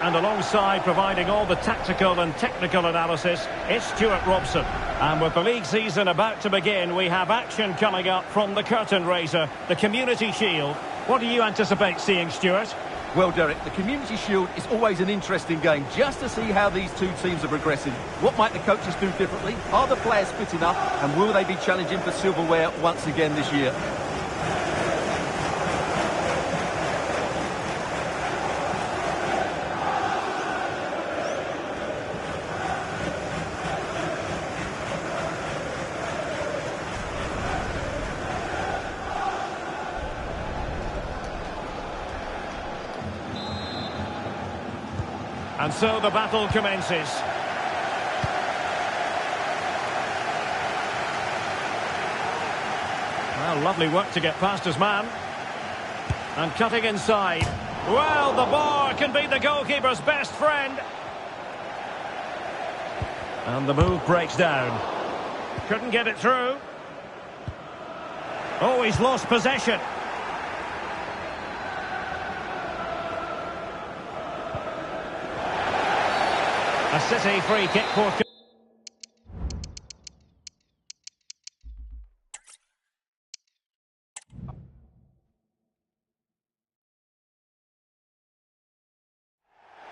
And alongside providing all the tactical and technical analysis, it's Stuart Robson. And with the league season about to begin, we have action coming up from the curtain raiser, the Community Shield. What do you anticipate seeing, Stuart? Well, Derek, the Community Shield is always an interesting game, just to see how these two teams are progressing. What might the coaches do differently? Are the players fit enough? And will they be challenging for silverware once again this year? And so the battle commences. Well, lovely work to get past his man. And cutting inside. Well, the bar can be the goalkeeper's best friend. And the move breaks down. Couldn't get it through. Oh, he's lost possession. A City free kick for...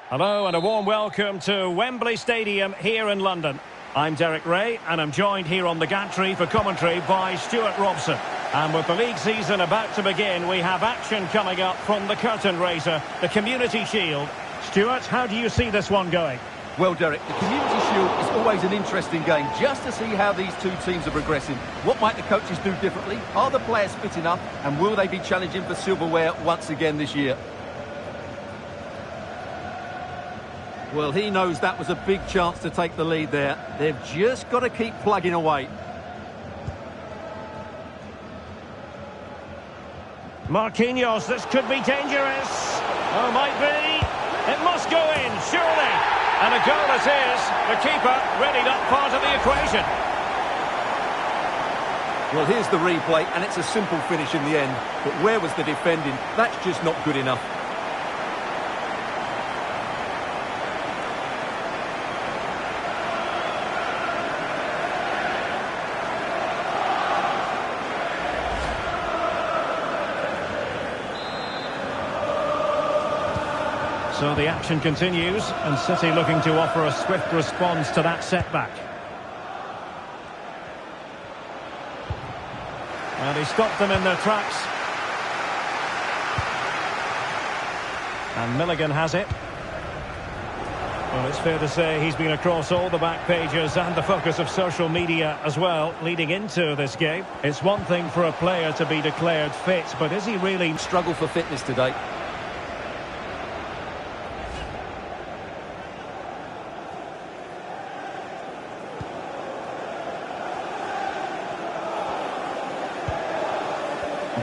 Hello and a warm welcome to Wembley Stadium here in London. I'm Derek Ray and I'm joined here on the gantry for commentary by Stuart Robson. And with the league season about to begin, we have action coming up from the curtain raiser, the Community Shield. Stuart, how do you see this one going? Well, Derek, the Community Shield is always an interesting game, just to see how these two teams are progressing. What might the coaches do differently? Are the players fit enough? And will they be challenging for silverware once again this year? Well, he knows that was a big chance to take the lead there. They've just got to keep plugging away. Marquinhos, this could be dangerous. Oh, might be. It must go in, surely. And a goal it is. The keeper readied up part of the equation. Well, here's the replay, and it's a simple finish in the end. But where was the defending? That's just not good enough. So the action continues, and City looking to offer a swift response to that setback. And he stopped them in their tracks. And Milligan has it. Well, it's fair to say he's been across all the back pages and the focus of social media as well, leading into this game. It's one thing for a player to be declared fit, but is he really... Struggle for fitness today.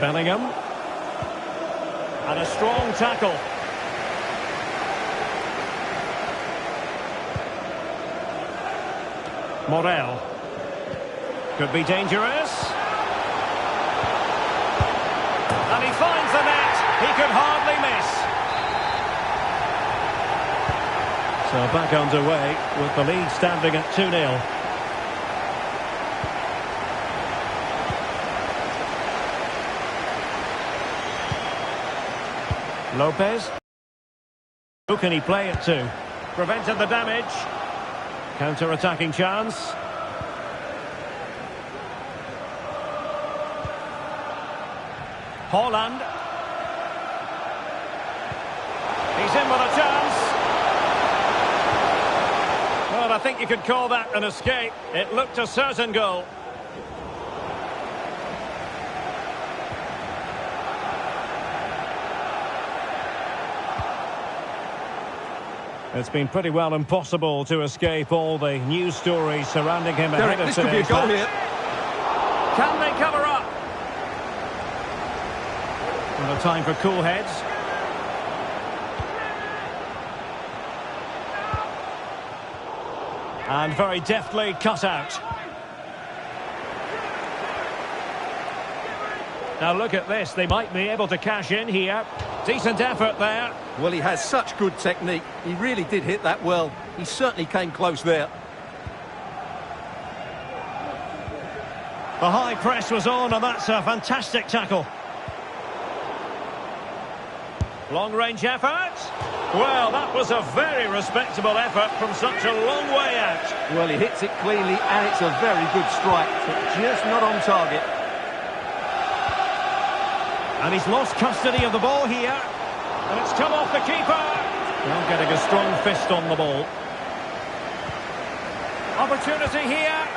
Bellingham. And a strong tackle. Morel. Could be dangerous. And he finds the net. He could hardly miss. So back underway with the lead standing at 2-0. Lopez. Who can he play it to? Prevented the damage. Counter-attacking chance. Haaland. He's in with a chance. Well, I think you could call that an escape. It looked a certain goal. It's been pretty well impossible to escape all the news stories surrounding him ahead of today's match. This could be a goal here. Can they cover up? And a time for cool heads. And very deftly cut out. Now look at this, they might be able to cash in here. Decent effort there. Well, he has such good technique. He really did hit that well. He certainly came close there. The high press was on, and that's a fantastic tackle. Long-range effort. Well, that was a very respectable effort from such a long way out. Well, he hits it cleanly, and it's a very good strike, but just not on target. And he's lost custody of the ball here. And it's come off the keeper. Well, getting a strong fist on the ball. Opportunity here.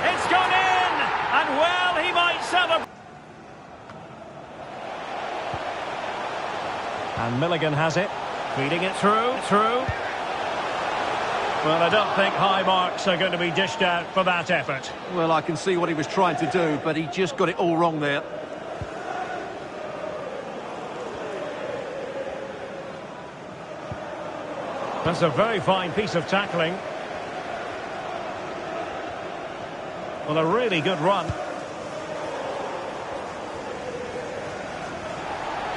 It's gone in. And well, he might celebrate. And Milligan has it. Feeding it through. Well, I don't think high marks are going to be dished out for that effort. Well, I can see what he was trying to do, but he just got it all wrong there. That's a very fine piece of tackling. Well, a really good run.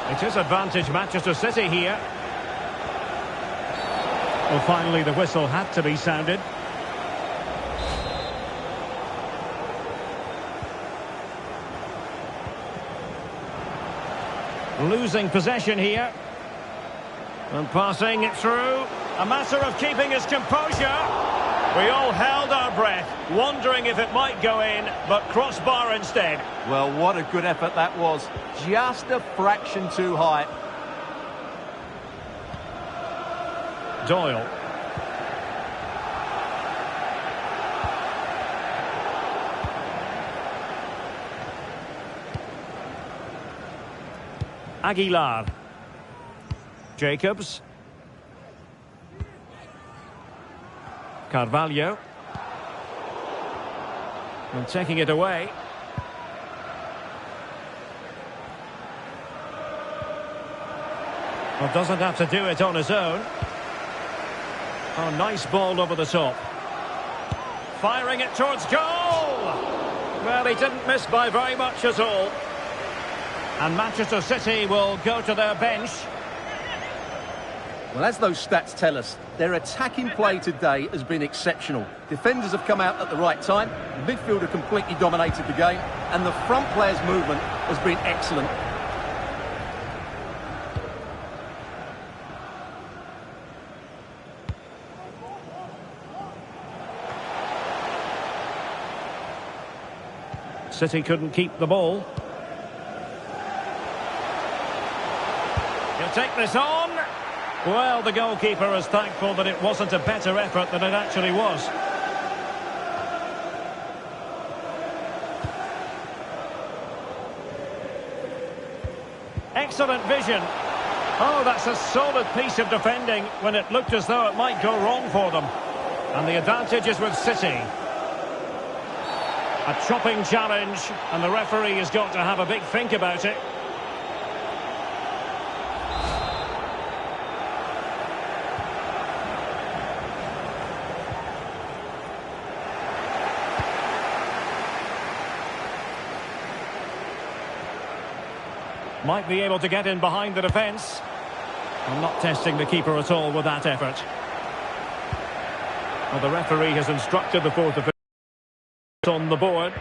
It is advantage Manchester City here. Well, finally the whistle had to be sounded. Losing possession here. And passing it through. A matter of keeping his composure. We all held our breath, wondering if it might go in, but crossbar instead. Well, what a good effort that was. Just a fraction too high. Doyle. Aguilar. Jacobs. Carvalho. And taking it away. Well, doesn't have to do it on his own. Oh, nice ball over the top. Firing it towards goal! Well, he didn't miss by very much at all. And Manchester City will go to their bench. Well, as those stats tell us, their attacking play today has been exceptional. Defenders have come out at the right time, the midfielder completely dominated the game, and the front players' movement has been excellent. City couldn't keep the ball. He'll take this on. Well, the goalkeeper is thankful that it wasn't a better effort than it actually was. Excellent vision. Oh, that's a solid piece of defending when it looked as though it might go wrong for them. And the advantage is with City. A chopping challenge, and the referee has got to have a big think about it. Might be able to get in behind the defence. I'm not testing the keeper at all with that effort. Well, the referee has instructed the fourth official on the board.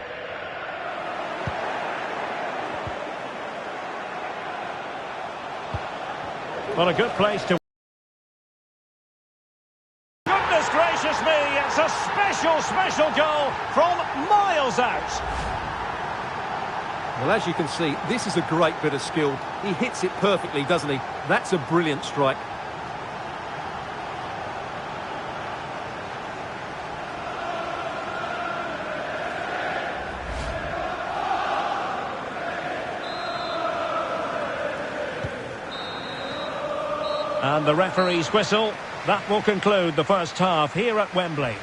Well, a good place to... Goodness gracious me, it's a special goal from miles out. Well, as you can see, this is a great bit of skill. He hits it perfectly, doesn't he? That's a brilliant strike. And the referee's whistle. That will conclude the first half here at Wembley.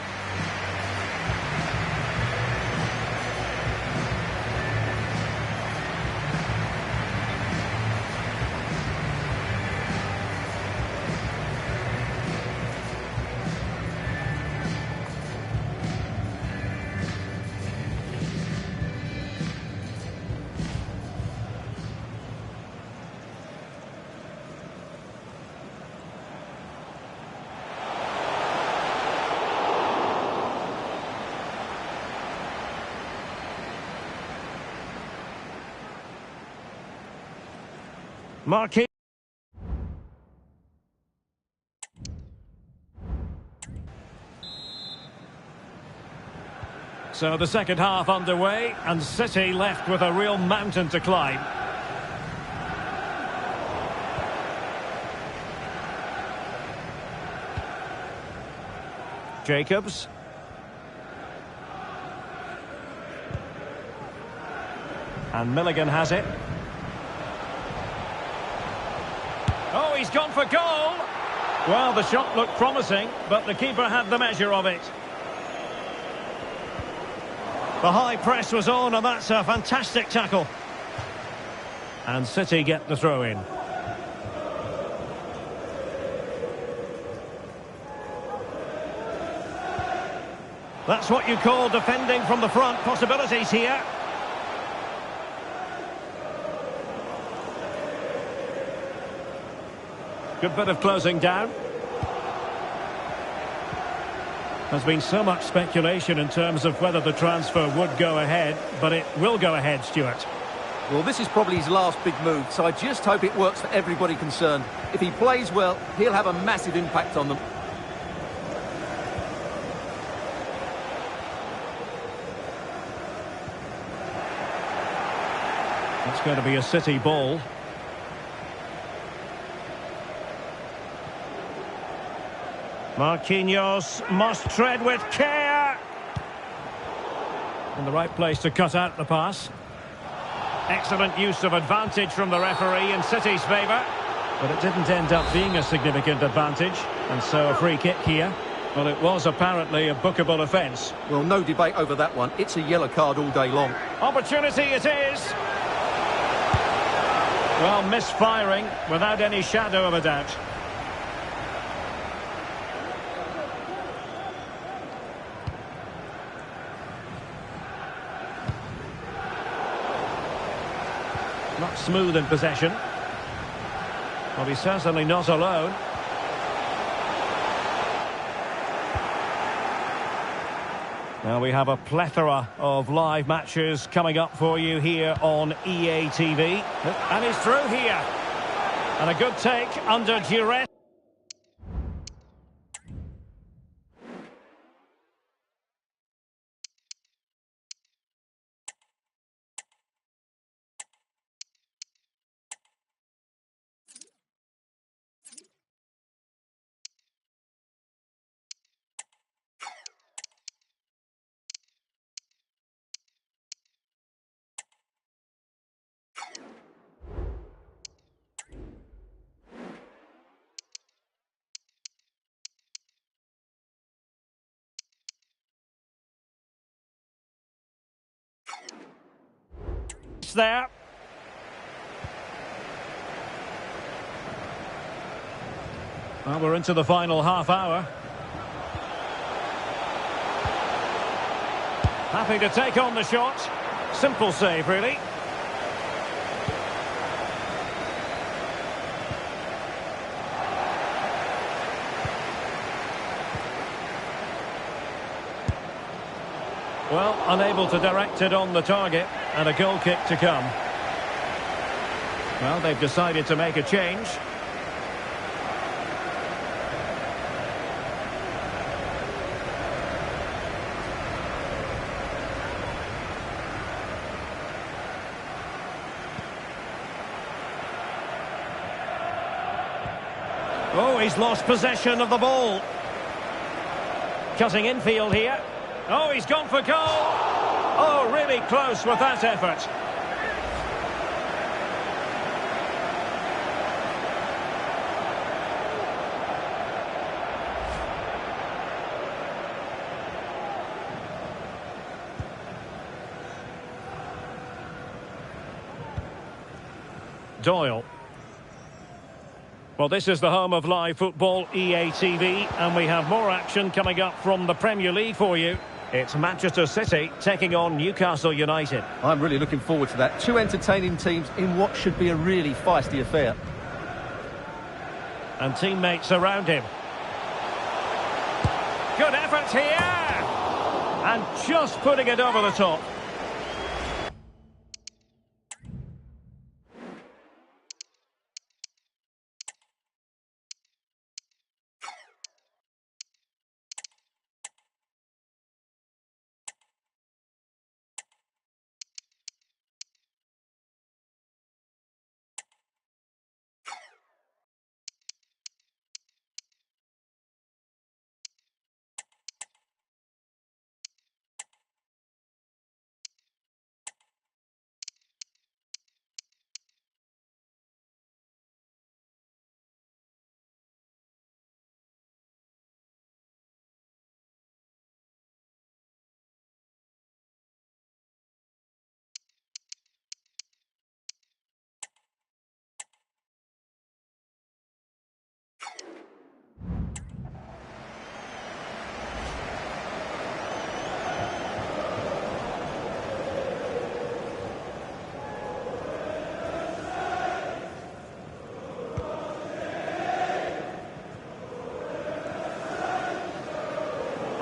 Marquis. So the second half underway, and City left with a real mountain to climb. Jacobs. And Milligan has it. Oh, he's gone for goal! Well, the shot looked promising, but the keeper had the measure of it. The high press was on, and that's a fantastic tackle. And City get the throw in. That's what you call defending from the front. Possibilities here. Good bit of closing down. There's been so much speculation in terms of whether the transfer would go ahead, but it will go ahead, Stuart. Well, this is probably his last big move, so I just hope it works for everybody concerned. If he plays well, he'll have a massive impact on them. It's going to be a City ball. Marquinhos must tread with care. In the right place to cut out the pass. Excellent use of advantage from the referee in City's favour. But it didn't end up being a significant advantage. And so a free kick here. Well, it was apparently a bookable offence. Well, no debate over that one. It's a yellow card all day long. Opportunity it is. Well, misfiring without any shadow of a doubt. Not smooth in possession. Well, he's certainly not alone. Now we have a plethora of live matches coming up for you here on EA TV. And he's through here. And a good take under duress. There. Well, we're into the final half hour. Happy to take on the shot. Simple save, really. Well, unable to direct it on the target, and a goal kick to come. Well, they've decided to make a change. Oh, he's lost possession of the ball. Cutting infield here. Oh, he's gone for goal. Oh, really close with that effort. Doyle. Well, this is the home of live football, EA TV, and we have more action coming up from the Premier League for you. It's Manchester City taking on Newcastle United. I'm really looking forward to that. Two entertaining teams in what should be a really feisty affair. And teammates around him. Good effort here! And just putting it over the top.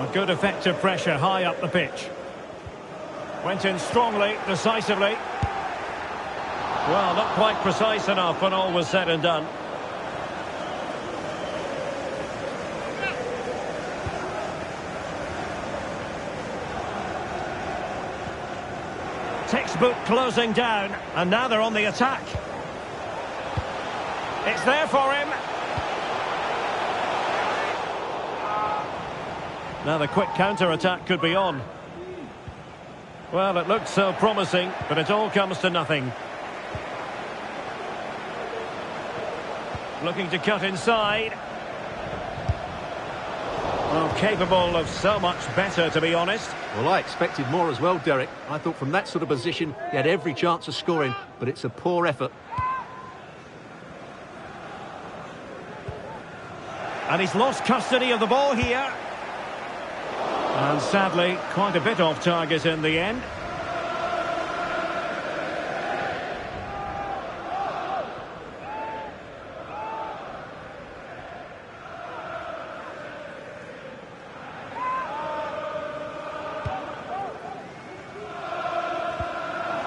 A good effective pressure high up the pitch. Went in strongly, decisively. Well, not quite precise enough when all was said and done. Textbook closing down, and now they're on the attack. It's there for him. Now the quick counter-attack could be on. Well, it looked so promising, but it all comes to nothing. Looking to cut inside. Well, capable of so much better, to be honest. Well, I expected more as well, Derek. I thought from that sort of position, he had every chance of scoring, but it's a poor effort. And he's lost custody of the ball here. And sadly, quite a bit off target in the end.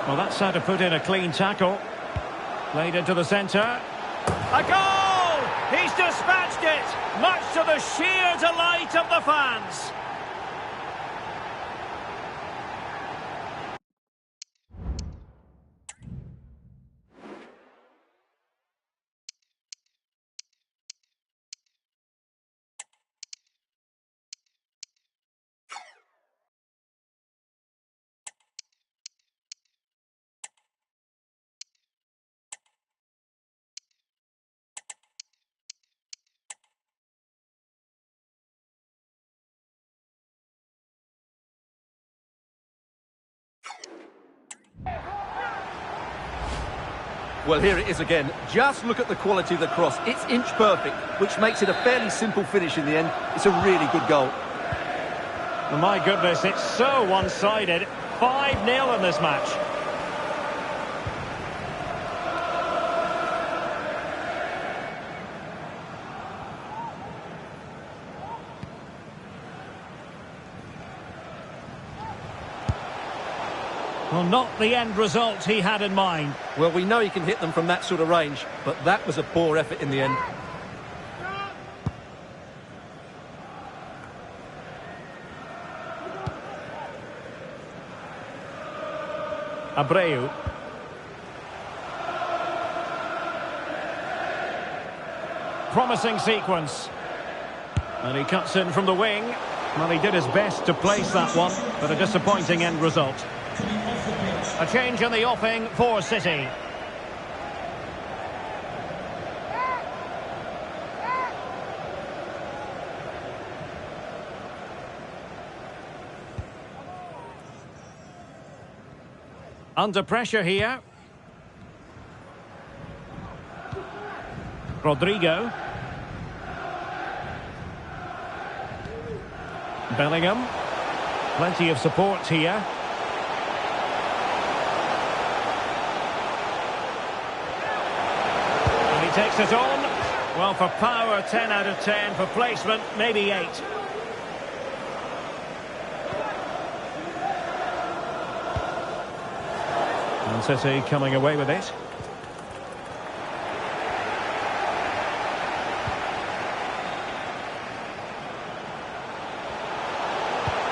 Well, that's how to put in a clean tackle. Played into the centre. A goal! He's dispatched it, much to the sheer delight of the fans. Well, here it is again. Just look at the quality of the cross. It's inch perfect, which makes it a fairly simple finish in the end. It's a really good goal. Oh, my goodness, it's so one-sided. 5-0 in this match. Well, not the end result he had in mind. Well, we know he can hit them from that sort of range, but that was a poor effort in the end. Abreu. Promising sequence. And he cuts in from the wing. Well, he did his best to place that one, but a disappointing end result. A change in the offing for City. Under pressure here. Rodrigo. Bellingham. Plenty of support here. And he takes it on. Well, for power, 10 out of 10. For placement, maybe 8. And City coming away with it.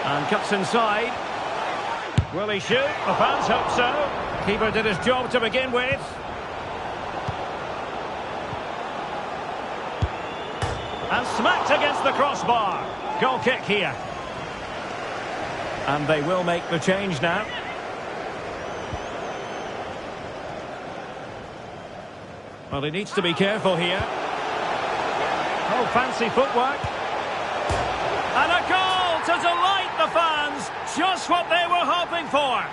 And cuts inside. Will he shoot? The fans hope so. Keeper did his job to begin with. And smacked against the crossbar. Goal kick here. And they will make the change now. Well, he needs to be careful here. Oh, fancy footwork. And a goal to delight the fans. Just what they were hoping for.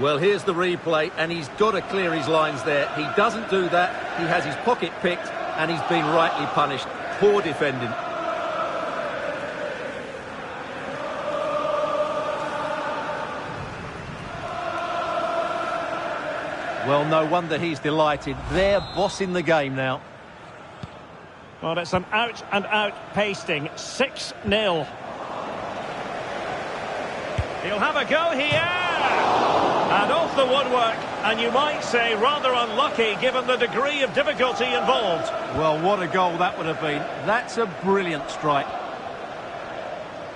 Well, here's the replay, and he's got to clear his lines there. He doesn't do that. He has his pocket picked, and he's been rightly punished. Poor defending. Well, no wonder he's delighted. They're bossing the game now. Well, it's an out-and-out pasting. 6-0. He'll have a go here. And off the woodwork. And you might say rather unlucky given the degree of difficulty involved. Well, what a goal that would have been. That's a brilliant strike.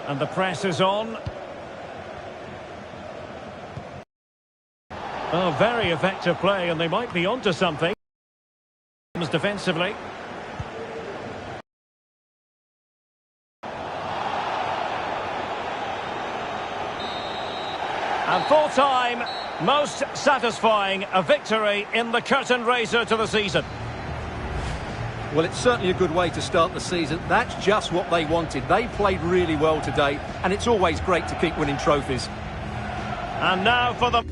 And the press is on. Oh, very effective play, and they might be onto something. Defensively. And full time, most satisfying, a victory in the curtain raiser to the season. Well, it's certainly a good way to start the season. That's just what they wanted. They played really well today, and it's always great to keep winning trophies. And now for the...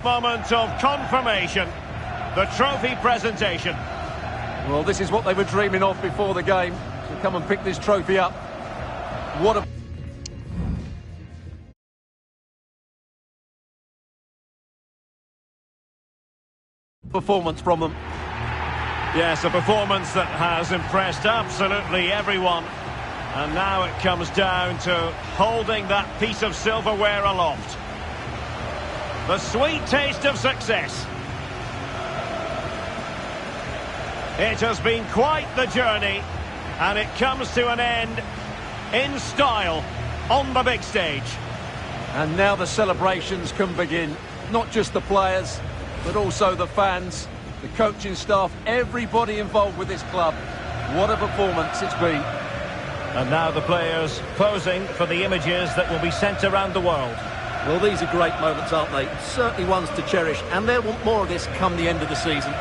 Moment of confirmation. The trophy presentation. Well, this is what they were dreaming of before the game. To come and pick this trophy up. What a performance from them. Yes, a performance that has impressed absolutely everyone. And now it comes down to holding that piece of silverware aloft. The sweet taste of success. It has been quite the journey, and it comes to an end in style on the big stage. And now the celebrations can begin. Not just the players, but also the fans, the coaching staff, everybody involved with this club. What a performance it's been. And now the players posing for the images that will be sent around the world. Well, these are great moments, aren't they? Certainly ones to cherish, and they'll want more of this come the end of the season.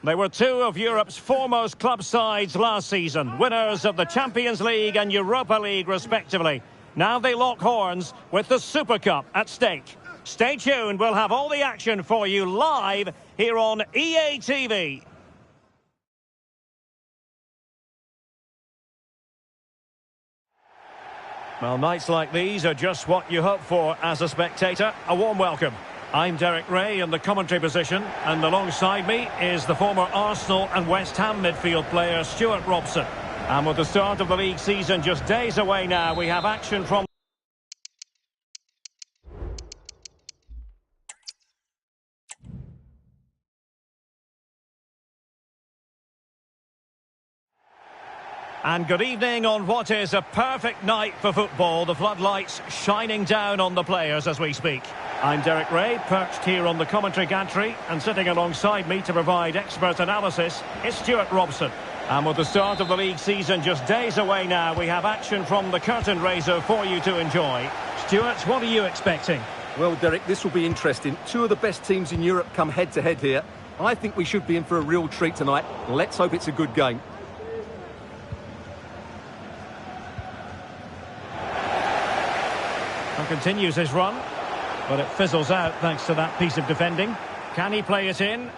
They were two of Europe's foremost club sides last season, winners of the Champions League and Europa League respectively. Now they lock horns with the Super Cup at stake. Stay tuned, we'll have all the action for you live here on EA TV. Well, nights like these are just what you hope for as a spectator. A warm welcome. I'm Derek Ray in the commentary position, and alongside me is the former Arsenal and West Ham midfield player Stuart Robson. And with the start of the league season just days away now, we have action from... And good evening on what is a perfect night for football. The floodlights shining down on the players as we speak. I'm Derek Ray, perched here on the commentary gantry, and sitting alongside me to provide expert analysis is Stuart Robson. And with the start of the league season just days away now, we have action from the curtain raiser for you to enjoy. Stuart, what are you expecting? Well, Derek, this will be interesting. Two of the best teams in Europe come head-to-head here. I think we should be in for a real treat tonight. Let's hope it's a good game. Continues his run, but it fizzles out thanks to that piece of defending. Can he play it in?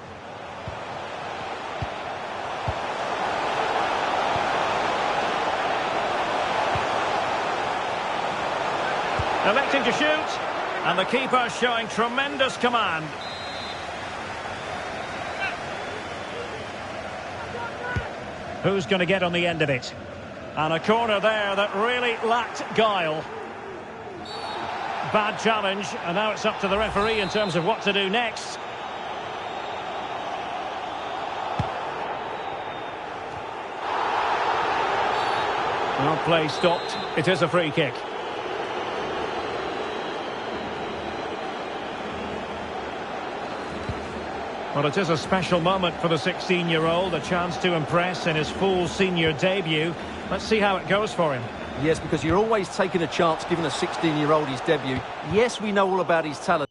Electing to shoot, and the keeper showing tremendous command. Who's going to get on the end of it? And a corner there that really lacked guile. Bad challenge, and now it's up to the referee in terms of what to do next. Well, play stopped. It is a free kick. Well, it is a special moment for the 16-year-old, a chance to impress in his full senior debut. Let's see how it goes for him. Yes, because you're always taking a chance giving a 16-year-old his debut. Yes, we know all about his talent.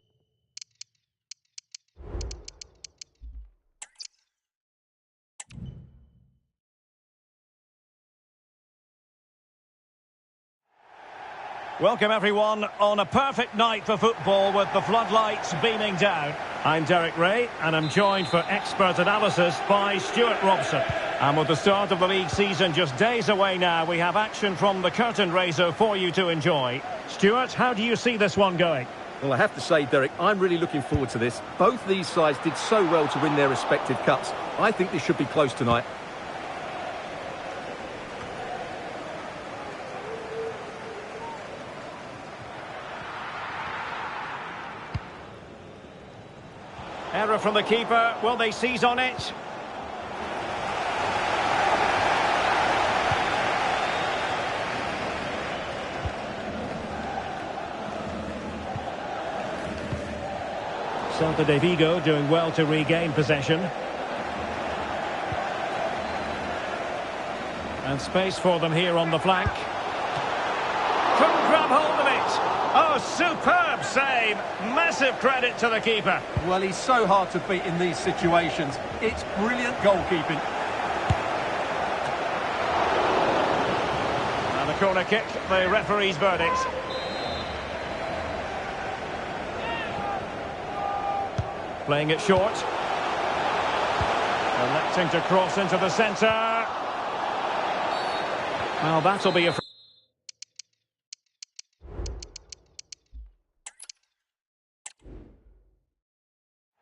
Welcome everyone on a perfect night for football with the floodlights beaming down. I'm Derek Ray and I'm joined for expert analysis by Stuart Robson. And with the start of the league season just days away now, we have action from the curtain raiser for you to enjoy. Stuart, how do you see this one going? Well, I have to say, Derek, I'm really looking forward to this. Both these sides did so well to win their respective cups. I think this should be close tonight. Error from the keeper. Will they seize on it? Celta de Vigo doing well to regain possession. And space for them here on the flank. Couldn't grab hold of it. Oh, superb save. Massive credit to the keeper. Well, he's so hard to beat in these situations. It's brilliant goalkeeping. And the corner kick, the referee's verdict. Playing it short. Electing to cross into the centre. Well, that'll be a...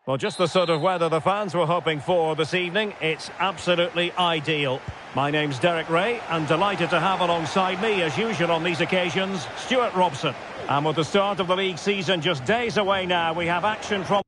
Well, just the sort of weather the fans were hoping for this evening. It's absolutely ideal. My name's Derek Ray, and delighted to have alongside me, as usual on these occasions, Stuart Robson. And with the start of the league season just days away now, we have action from...